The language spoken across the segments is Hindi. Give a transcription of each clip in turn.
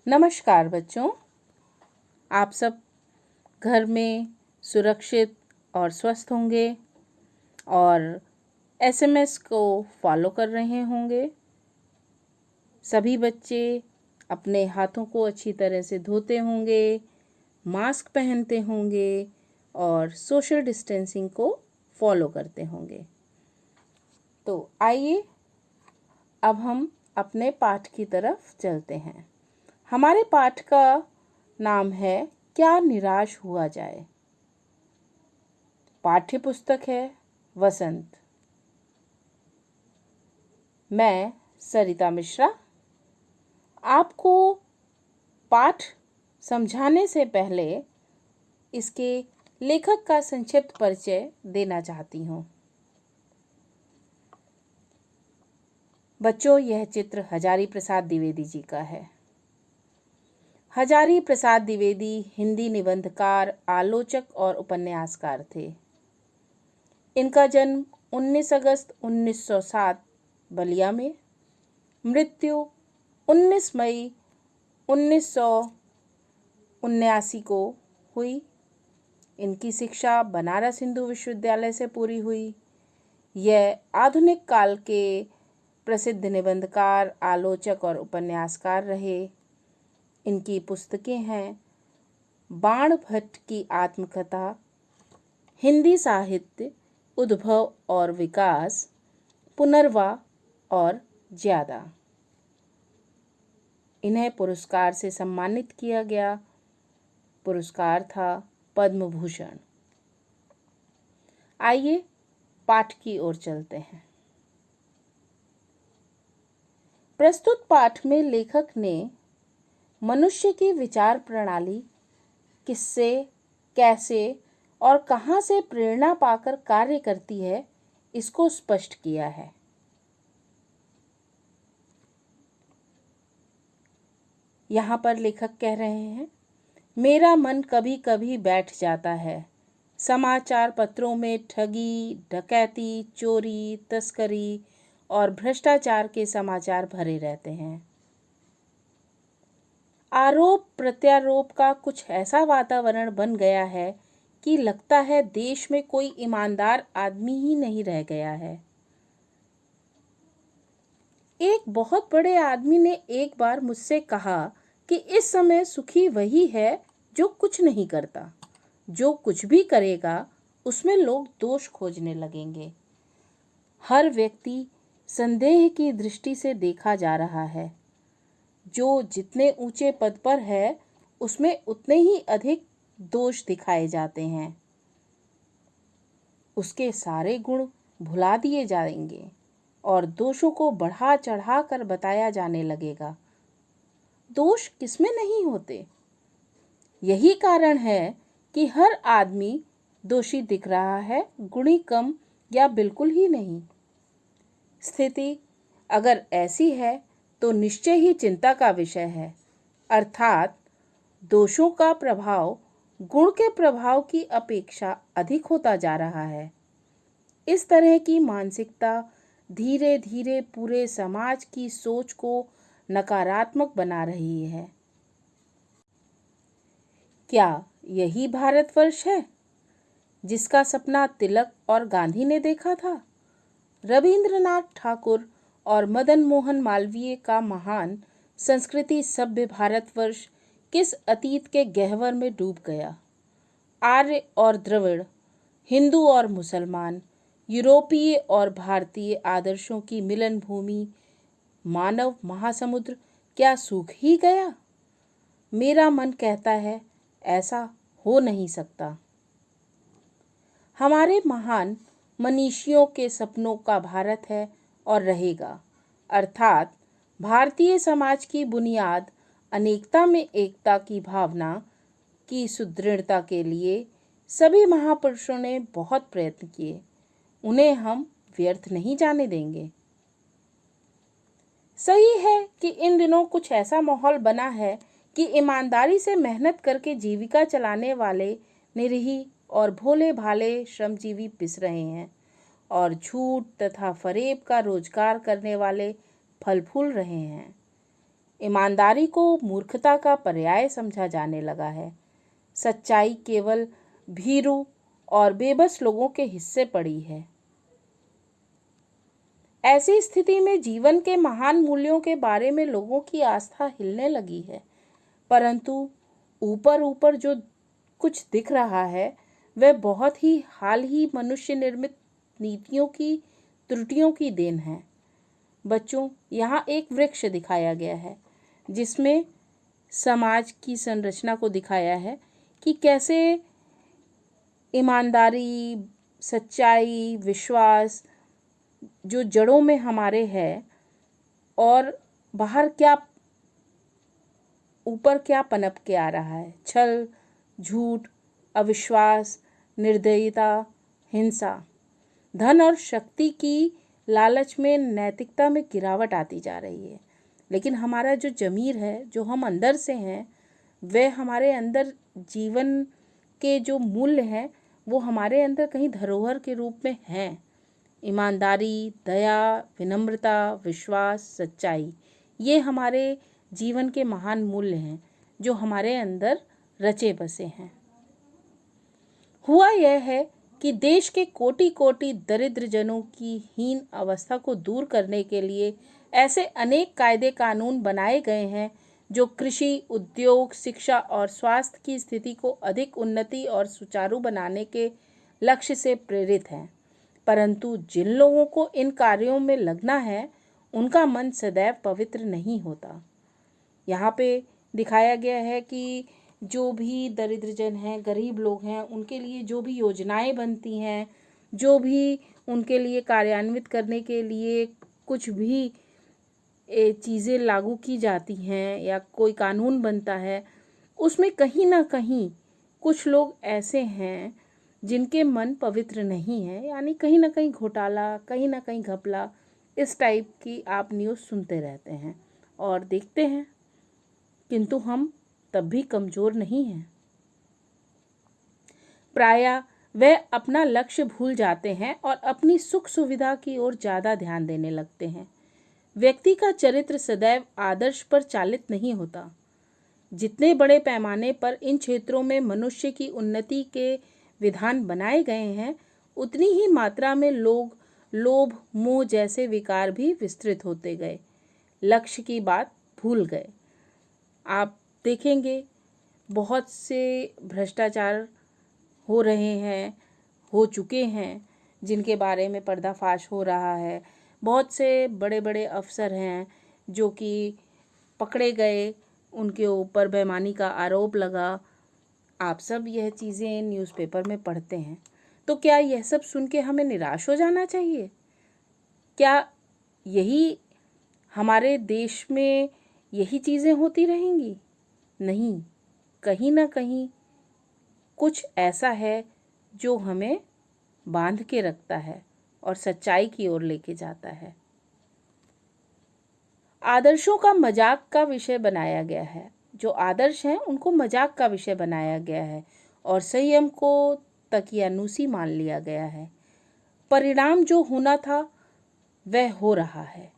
नमस्कार बच्चों, आप सब घर में सुरक्षित और स्वस्थ होंगे और एसएमएस को फॉलो कर रहे होंगे। सभी बच्चे अपने हाथों को अच्छी तरह से धोते होंगे, मास्क पहनते होंगे और सोशल डिस्टेंसिंग को फॉलो करते होंगे। तो आइए अब हम अपने पाठ की तरफ चलते हैं। हमारे पाठ का नाम है क्या निराश हुआ जाए। पाठ्य पुस्तक है वसंत। मैं सरिता मिश्रा आपको पाठ समझाने से पहले इसके लेखक का संक्षिप्त परिचय देना चाहती हूँ। बच्चों, यह चित्र हजारी प्रसाद द्विवेदी जी का है। हजारी प्रसाद द्विवेदी हिंदी निबंधकार, आलोचक और उपन्यासकार थे। इनका जन्म 19 अगस्त 1907 बलिया में, मृत्यु 19 मई 1979 को हुई। इनकी शिक्षा बनारस हिंदू विश्वविद्यालय से पूरी हुई। यह आधुनिक काल के प्रसिद्ध निबंधकार, आलोचक और उपन्यासकार रहे। इनकी पुस्तकें हैं बाण भट्ट की आत्मकथा, हिंदी साहित्य, उद्भव और विकास, पुनर्वा और ज्यादा। इन्हें पुरस्कार से सम्मानित किया गया। पुरस्कार था पद्म भूषण। आइए पाठ की ओर चलते हैं। प्रस्तुत पाठ में लेखक ने मनुष्य की विचार प्रणाली किससे, कैसे और कहां से प्रेरणा पाकर कार्य करती है, इसको स्पष्ट किया है। यहाँ पर लेखक कह रहे हैं, मेरा मन कभी कभी बैठ जाता है। समाचार पत्रों में ठगी, डकैती, चोरी, तस्करी और भ्रष्टाचार के समाचार भरे रहते हैं। आरोप प्रत्यारोप का कुछ ऐसा वातावरण बन गया है कि लगता है देश में कोई ईमानदार आदमी ही नहीं रह गया है। एक बहुत बड़े आदमी ने एक बार मुझसे कहा कि इस समय सुखी वही है जो कुछ नहीं करता। जो कुछ भी करेगा उसमें लोग दोष खोजने लगेंगे। हर व्यक्ति संदेह की दृष्टि से देखा जा रहा है। जो जितने ऊंचे पद पर है उसमें उतने ही अधिक दोष दिखाए जाते हैं। उसके सारे गुण भुला दिए जाएंगे और दोषों को बढ़ा चढ़ा कर बताया जाने लगेगा। दोष किसमें नहीं होते? यही कारण है कि हर आदमी दोषी दिख रहा है, गुणी कम या बिल्कुल ही नहीं। स्थिति अगर ऐसी है तो निश्चय ही चिंता का विषय है। अर्थात दोषों का प्रभाव गुण के प्रभाव की अपेक्षा अधिक होता जा रहा है। इस तरह की मानसिकता धीरे धीरे पूरे समाज की सोच को नकारात्मक बना रही है। क्या यही भारतवर्ष है जिसका सपना तिलक और गांधी ने देखा था? रविंद्रनाथ ठाकुर और मदन मोहन मालवीय का महान संस्कृति सभ्य भारतवर्ष किस अतीत के गहवर में डूब गया। आर्य और द्रविड़, हिंदू और मुसलमान, यूरोपीय और भारतीय आदर्शों की मिलन भूमि मानव महासमुद्र क्या सूख ही गया? मेरा मन कहता है ऐसा हो नहीं सकता। हमारे महान मनीषियों के सपनों का भारत है और रहेगा। अर्थात भारतीय समाज की बुनियाद अनेकता में एकता की भावना की सुदृढ़ता के लिए सभी महापुरुषों ने बहुत प्रयत्न किए। उन्हें हम व्यर्थ नहीं जाने देंगे। सही है कि इन दिनों कुछ ऐसा माहौल बना है कि ईमानदारी से मेहनत करके जीविका चलाने वाले निरीह और भोले भाले श्रमजीवी पिस रहे हैं और झूठ तथा फरेब का रोजगार करने वाले फल फूल रहे हैं। ईमानदारी को मूर्खता का पर्याय समझा जाने लगा है। सच्चाई केवल भीरू और बेबस लोगों के हिस्से पड़ी है। ऐसी स्थिति में जीवन के महान मूल्यों के बारे में लोगों की आस्था हिलने लगी है, परंतु ऊपर ऊपर जो कुछ दिख रहा है वह बहुत ही हाल ही मनुष्य निर्मित नीतियों की त्रुटियों की देन है। बच्चों, यहाँ एक वृक्ष दिखाया गया है जिसमें समाज की संरचना को दिखाया है कि कैसे ईमानदारी, सच्चाई, विश्वास जो जड़ों में हमारे है और बाहर क्या, ऊपर क्या पनप के आ रहा है। छल, झूठ, अविश्वास, निर्दयता, हिंसा, धन और शक्ति की लालच में नैतिकता में गिरावट आती जा रही है। लेकिन हमारा जो ज़मीर है, जो हम अंदर से हैं, वह हमारे अंदर जीवन के जो मूल्य हैं वो हमारे अंदर कहीं धरोहर के रूप में हैं। ईमानदारी, दया, विनम्रता, विश्वास, सच्चाई, ये हमारे जीवन के महान मूल्य हैं जो हमारे अंदर रचे बसे हैं। हुआ यह है कि देश के कोटि कोटि दरिद्र जनों की हीन अवस्था को दूर करने के लिए ऐसे अनेक कायदे कानून बनाए गए हैं जो कृषि, उद्योग, शिक्षा और स्वास्थ्य की स्थिति को अधिक उन्नति और सुचारू बनाने के लक्ष्य से प्रेरित हैं। परंतु जिन लोगों को इन कार्यों में लगना है उनका मन सदैव पवित्र नहीं होता। यहाँ पे दिखाया गया है कि जो भी दरिद्र जन हैं, गरीब लोग हैं, उनके लिए जो भी योजनाएं बनती हैं, जो भी उनके लिए कार्यान्वित करने के लिए कुछ भी चीज़ें लागू की जाती हैं या कोई कानून बनता है, उसमें कहीं ना कहीं कुछ लोग ऐसे हैं जिनके मन पवित्र नहीं है, यानी कहीं ना कहीं घोटाला, कहीं ना कहीं घपला, इस टाइप की आप न्यूज़ सुनते रहते हैं और देखते हैं। किंतु हम तब भी कमज़ोर नहीं हैं। प्रायः वे अपना लक्ष्य भूल जाते हैं और अपनी सुख सुविधा की ओर ज़्यादा ध्यान देने लगते हैं। व्यक्ति का चरित्र सदैव आदर्श पर चालित नहीं होता। जितने बड़े पैमाने पर इन क्षेत्रों में मनुष्य की उन्नति के विधान बनाए गए हैं, उतनी ही मात्रा में लोग लोभ, मोह जैसे विकार भी विस्तृत होते गए, लक्ष्य की बात भूल गए। आप देखेंगे बहुत से भ्रष्टाचार हो रहे हैं, हो चुके हैं, जिनके बारे में पर्दाफाश हो रहा है। बहुत से बड़े बड़े अफसर हैं जो कि पकड़े गए, उनके ऊपर बेईमानी का आरोप लगा। आप सब यह चीज़ें न्यूज़पेपर में पढ़ते हैं, तो क्या यह सब सुन के हमें निराश हो जाना चाहिए? क्या यही हमारे देश में यही चीज़ें होती रहेंगी? नहीं, कहीं ना कहीं कुछ ऐसा है जो हमें बांध के रखता है और सच्चाई की ओर लेके जाता है। आदर्शों का मजाक का विषय बनाया गया है। जो आदर्श हैं उनको मजाक का विषय बनाया गया है और संयम को तकियानुसी मान लिया गया है। परिणाम जो होना था वह हो रहा है।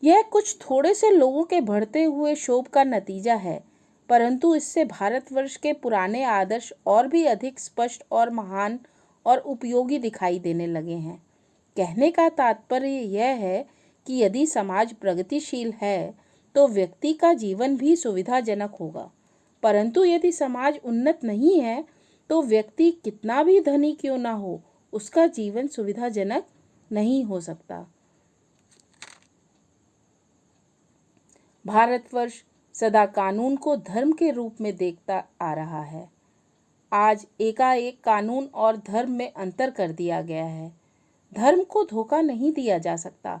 यह कुछ थोड़े से लोगों के बढ़ते हुए शोभ का नतीजा है, परंतु इससे भारतवर्ष के पुराने आदर्श और भी अधिक स्पष्ट और महान और उपयोगी दिखाई देने लगे हैं। कहने का तात्पर्य यह है कि यदि समाज प्रगतिशील है तो व्यक्ति का जीवन भी सुविधाजनक होगा, परंतु यदि समाज उन्नत नहीं है तो व्यक्ति कितना भी धनी क्यों ना हो, उसका जीवन सुविधाजनक नहीं हो सकता। भारतवर्ष सदा कानून को धर्म के रूप में देखता आ रहा है। आज एकाएक कानून और धर्म में अंतर कर दिया गया है। धर्म को धोखा नहीं दिया जा सकता,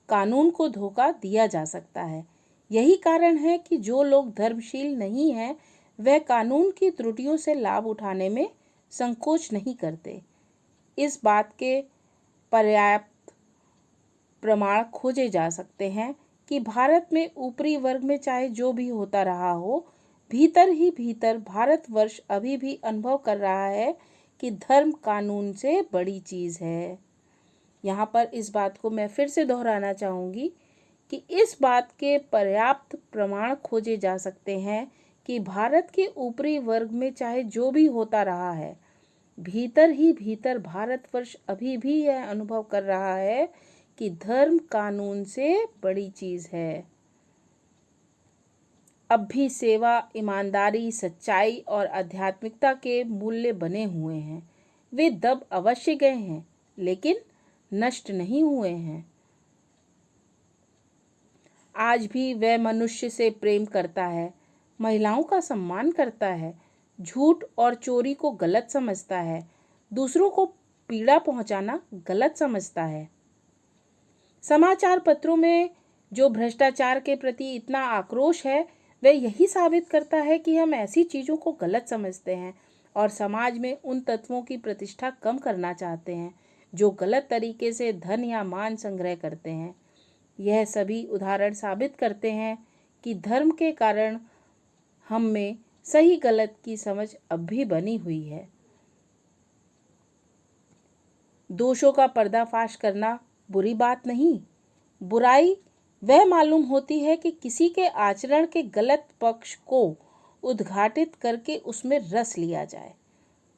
कानून को धोखा दिया जा सकता है। यही कारण है कि जो लोग धर्मशील नहीं हैं वह कानून की त्रुटियों से लाभ उठाने में संकोच नहीं करते। इस बात के पर्याप्त प्रमाण खोजे जा सकते हैं कि भारत में ऊपरी वर्ग में चाहे जो भी होता रहा हो, भीतर ही भीतर भारतवर्ष अभी भी अनुभव कर रहा है कि धर्म कानून से बड़ी चीज़ है। यहाँ पर इस बात को मैं फिर से दोहराना चाहूँगी कि इस बात के पर्याप्त प्रमाण खोजे जा सकते हैं कि भारत के ऊपरी वर्ग में चाहे जो भी होता रहा है, भीतर ही भीतर भारतवर्ष अभी भी यह अनुभव कर रहा है कि धर्म कानून से बड़ी चीज है। अब भी सेवा, ईमानदारी, सच्चाई और आध्यात्मिकता के मूल्य बने हुए हैं। वे दब अवश्य गए हैं, लेकिन नष्ट नहीं हुए हैं। आज भी वह मनुष्य से प्रेम करता है, महिलाओं का सम्मान करता है, झूठ और चोरी को गलत समझता है, दूसरों को पीड़ा पहुंचाना गलत समझता है। समाचार पत्रों में जो भ्रष्टाचार के प्रति इतना आक्रोश है, वह यही साबित करता है कि हम ऐसी चीज़ों को गलत समझते हैं और समाज में उन तत्वों की प्रतिष्ठा कम करना चाहते हैं जो गलत तरीके से धन या मान संग्रह करते हैं। यह सभी उदाहरण साबित करते हैं कि धर्म के कारण हम में सही गलत की समझ अब भी बनी हुई है। दोषों का पर्दाफाश करना बुरी बात नहीं। बुराई वह मालूम होती है कि किसी के आचरण के गलत पक्ष को उद्घाटित करके उसमें रस लिया जाए।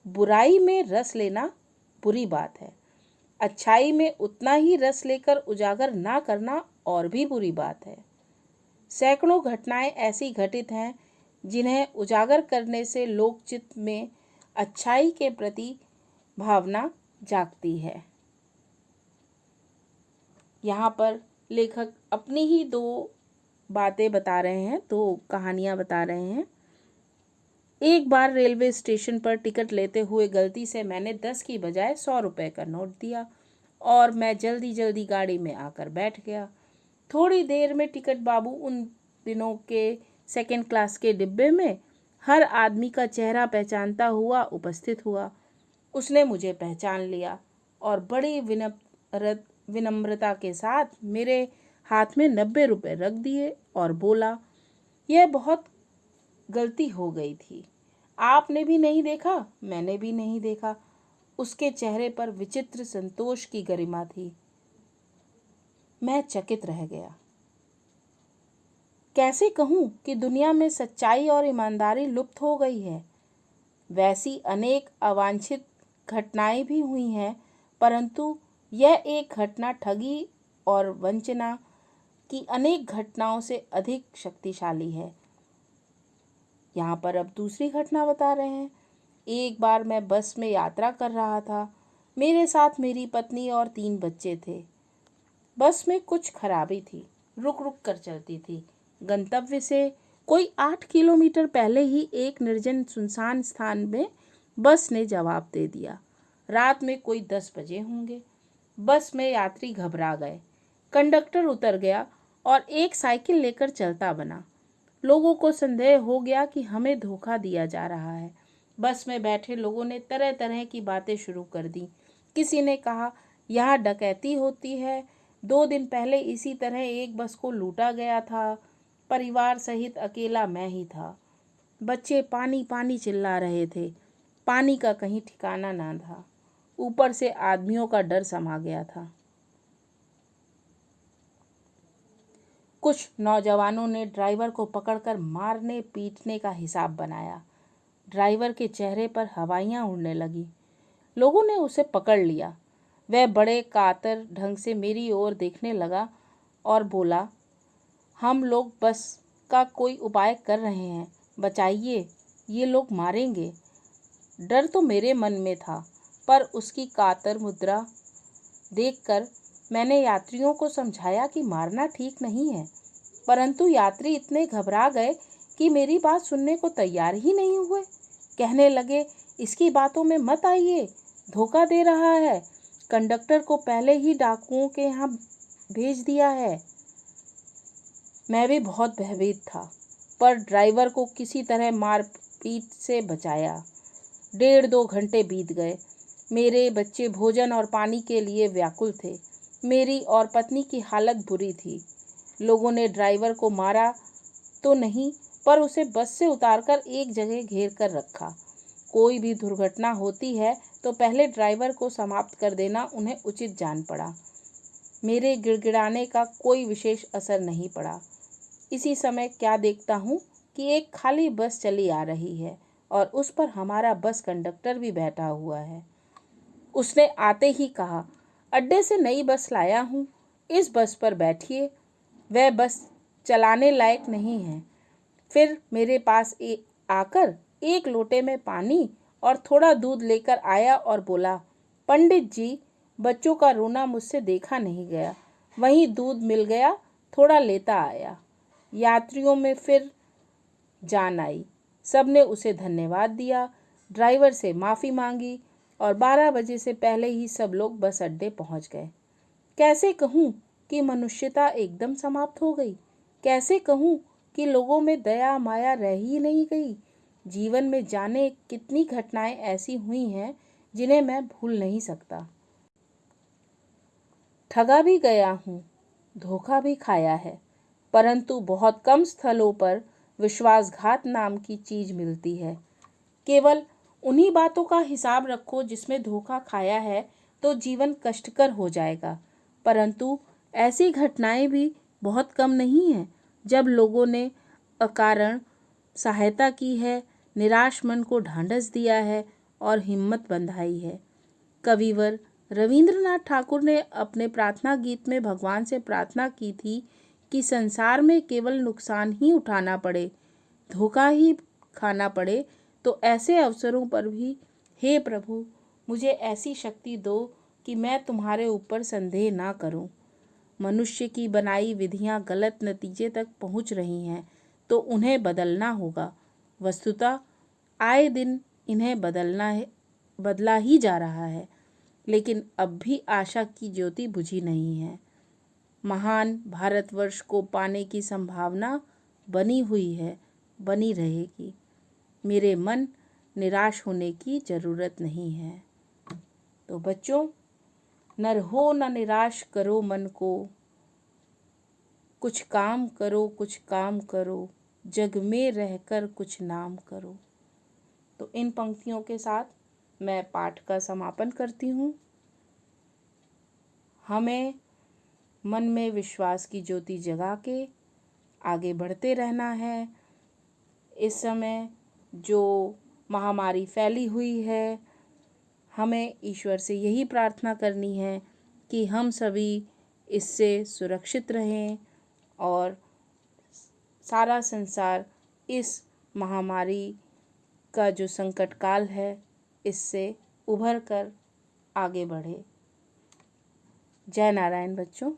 बुराई में रस लेना बुरी बात है। अच्छाई में उतना ही रस लेकर उजागर ना करना और भी बुरी बात है। सैकड़ों घटनाएं ऐसी घटित हैं जिन्हें उजागर करने से लोकचित्त में अच्छाई के प्रति भावना जागती है। यहाँ पर लेखक अपनी ही दो बातें बता रहे हैं, दो कहानियाँ बता रहे हैं। एक बार रेलवे स्टेशन पर टिकट लेते हुए गलती से मैंने 10 की बजाय 100 रुपये का नोट दिया और मैं जल्दी जल्दी गाड़ी में आकर बैठ गया। थोड़ी देर में टिकट बाबू उन दिनों के सेकंड क्लास के डिब्बे में हर आदमी का चेहरा पहचानता हुआ उपस्थित हुआ। उसने मुझे पहचान लिया और बड़ी विनम्रता के साथ मेरे हाथ में 90 रुपये रख दिए और बोला, यह बहुत गलती हो गई थी। आपने भी नहीं देखा, मैंने भी नहीं देखा। उसके चेहरे पर विचित्र संतोष की गरिमा थी। मैं चकित रह गया। कैसे कहूँ कि दुनिया में सच्चाई और ईमानदारी लुप्त हो गई है। वैसी अनेक अवांछित घटनाएं भी हुई हैं, परंतु यह एक घटना ठगी और वंचना की अनेक घटनाओं से अधिक शक्तिशाली है। यहाँ पर अब दूसरी घटना बता रहे हैं। एक बार मैं बस में यात्रा कर रहा था। मेरे साथ मेरी पत्नी और 3 बच्चे थे। बस में कुछ खराबी थी, रुक रुक कर चलती थी। गंतव्य से कोई 8 किलोमीटर पहले ही एक निर्जन सुनसान स्थान में बस ने जवाब दे दिया। रात में कोई 10 बजे होंगे। बस में यात्री घबरा गए। कंडक्टर उतर गया और एक साइकिल लेकर चलता बना। लोगों को संदेह हो गया कि हमें धोखा दिया जा रहा है। बस में बैठे लोगों ने तरह तरह की बातें शुरू कर दी। किसी ने कहा, यहाँ डकैती होती है, 2 दिन पहले इसी तरह एक बस को लूटा गया था, परिवार सहित अकेला मैं ही था। बच्चे पानी पानी चिल्ला रहे थे। पानी का कहीं ठिकाना ना था। ऊपर से आदमियों का डर समा गया था। कुछ नौजवानों ने ड्राइवर को पकड़कर मारने पीटने का हिसाब बनाया। ड्राइवर के चेहरे पर हवाइयाँ उड़ने लगी। लोगों ने उसे पकड़ लिया। वह बड़े कातर ढंग से मेरी ओर देखने लगा और बोला, हम लोग बस का कोई उपाय कर रहे हैं, बचाइए, ये लोग मारेंगे। डर तो मेरे मन में था, पर उसकी कातर मुद्रा देखकर मैंने यात्रियों को समझाया कि मारना ठीक नहीं है, परंतु यात्री इतने घबरा गए कि मेरी बात सुनने को तैयार ही नहीं हुए। कहने लगे, इसकी बातों में मत आइए, धोखा दे रहा है, कंडक्टर को पहले ही डाकुओं के यहाँ भेज दिया है। मैं भी बहुत भयभीत था, पर ड्राइवर को किसी तरह मारपीट से बचाया। 1.5-2 घंटे बीत गए। मेरे बच्चे भोजन और पानी के लिए व्याकुल थे। मेरी और पत्नी की हालत बुरी थी। लोगों ने ड्राइवर को मारा तो नहीं, पर उसे बस से उतारकर एक जगह घेर कर रखा। कोई भी दुर्घटना होती है तो पहले ड्राइवर को समाप्त कर देना उन्हें उचित जान पड़ा। मेरे गिड़गिड़ाने का कोई विशेष असर नहीं पड़ा। इसी समय क्या देखता हूँ कि एक खाली बस चली आ रही है और उस पर हमारा बस कंडक्टर भी बैठा हुआ है। उसने आते ही कहा, अड्डे से नई बस लाया हूँ, इस बस पर बैठिए। वह बस चलाने लायक नहीं है। फिर मेरे पास आकर एक लोटे में पानी और थोड़ा दूध लेकर आया और बोला, पंडित जी, बच्चों का रोना मुझसे देखा नहीं गया, वहीं दूध मिल गया, थोड़ा लेता आया। यात्रियों में फिर जान आई। सबने उसे धन्यवाद दिया, ड्राइवर से माफ़ी मांगी और 12 बजे से पहले ही सब लोग बस अड्डे पहुंच गए। कैसे कहूँ कि मनुष्यता एकदम समाप्त हो गई। कैसे कहूँ कि लोगों में दया माया रह ही नहीं गई। जीवन में जाने कितनी घटनाएं ऐसी हुई हैं जिन्हें मैं भूल नहीं सकता। ठगा भी गया हूँ, धोखा भी खाया है, परंतु बहुत कम स्थलों पर विश्वासघात नाम की चीज मिलती है। केवल उन्हीं बातों का हिसाब रखो जिसमें धोखा खाया है तो जीवन कष्टकर हो जाएगा। परंतु ऐसी घटनाएं भी बहुत कम नहीं हैं जब लोगों ने अकारण सहायता की है, निराश मन को ढांढस दिया है और हिम्मत बंधाई है। कविवर रविंद्रनाथ ठाकुर ने अपने प्रार्थना गीत में भगवान से प्रार्थना की थी कि संसार में केवल नुकसान ही उठाना पड़े, धोखा ही खाना पड़े, तो ऐसे अवसरों पर भी हे प्रभु, मुझे ऐसी शक्ति दो कि मैं तुम्हारे ऊपर संदेह ना करूं। मनुष्य की बनाई विधियां गलत नतीजे तक पहुंच रही हैं तो उन्हें बदलना होगा। वस्तुतः आए दिन इन्हें बदला ही जा रहा है, लेकिन अब भी आशा की ज्योति बुझी नहीं है। महान भारतवर्ष को पाने की संभावना बनी हुई है, बनी रहेगी। मेरे मन निराश होने की ज़रूरत नहीं है। तो बच्चों, न रहो न निराश करो मन को, कुछ काम करो, कुछ काम करो, जग में रहकर कुछ नाम करो। तो इन पंक्तियों के साथ मैं पाठ का समापन करती हूँ। हमें मन में विश्वास की ज्योति जगा के आगे बढ़ते रहना है। इस समय जो महामारी फैली हुई है, हमें ईश्वर से यही प्रार्थना करनी है कि हम सभी इससे सुरक्षित रहें और सारा संसार इस महामारी का जो संकट काल है इससे उभर कर आगे बढ़े। जय नारायण बच्चों।